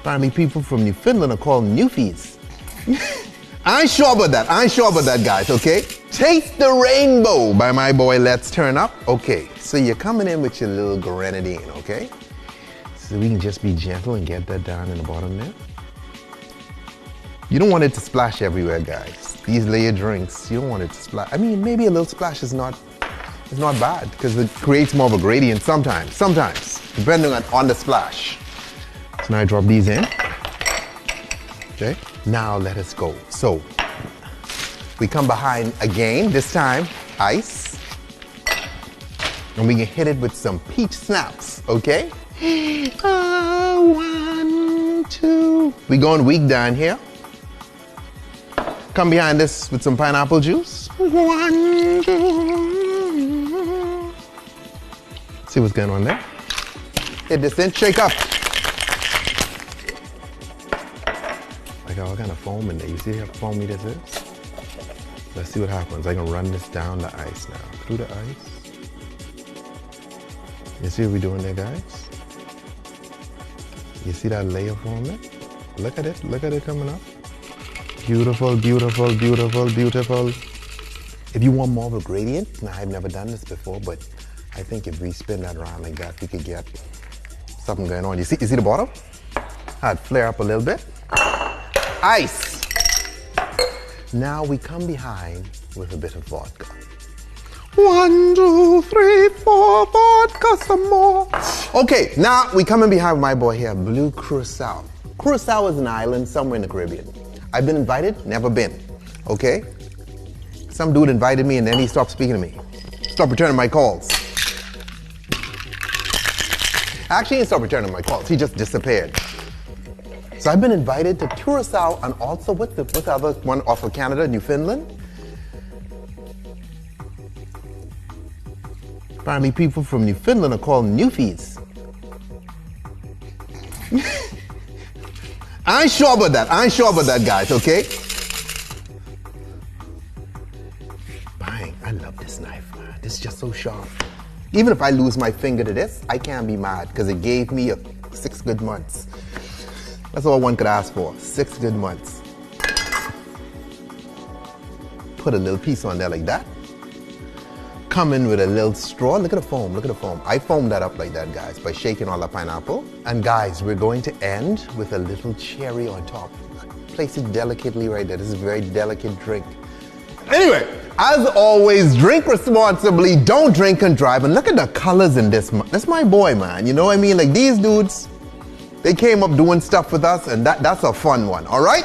Apparently people from Newfoundland are called Newfies. I ain't sure about that, guys, okay? Taste the Rainbow by my boy Let's Turn Up. Okay, so you're coming in with your little grenadine, okay? So we can just be gentle and get that down in the bottom there. You don't want it to splash everywhere, guys. These layered drinks, you don't want it to splash. I mean, maybe a little splash is not bad because it creates more of a gradient sometimes, depending on the splash. So now I drop these in. Okay, now let us go. So we come behind again, this time ice. And we can hit it with some peach snaps, okay? 1, 2. We going weak down here. Come behind this with some pineapple juice. 1, 2. See what's going on there? Hit this in, shake up. I got all kind of foam in there. You see how foamy this is? Let's see what happens. I can run this down the ice now. Through the ice. You see what we're doing there, guys? You see that layer forming? Look at it coming up. Beautiful, beautiful, beautiful, beautiful. If you want more of a gradient, now I've never done this before, but I think if we spin that around like that, we could get something going on. You see the bottom? I'd flare up a little bit. Ice. Now we come behind with a bit of vodka. 1, 2, 3, 4, vodka some more. Okay, now we coming behind with my boy here, Blue Curacao. Curacao is an island somewhere in the Caribbean. I've been invited, never been, okay? Some dude invited me and then he stopped speaking to me. Stopped returning my calls. Actually, he stopped returning my calls. He just disappeared. So I've been invited to Curacao and also what's the other one off of Canada, Newfoundland? Apparently people from Newfoundland are called Newfies. I ain't sure about that, guys, okay? Bang, I love this knife, man. This is just so sharp. Even if I lose my finger to this, I can't be mad because it gave me 6 good months. That's all one could ask for, 6 good months. Put a little piece on there like that. Come in with a little straw. Look at the foam, I foamed that up like that, guys, by shaking all the pineapple. And guys, we're going to end with a little cherry on top. Place it delicately right there. This is a very delicate drink. Anyway, as always, drink responsibly, don't drink and drive. And look at the colors in this. That's my boy, man. You know what I mean? Like these dudes, they came up doing stuff with us and that's a fun one, all right?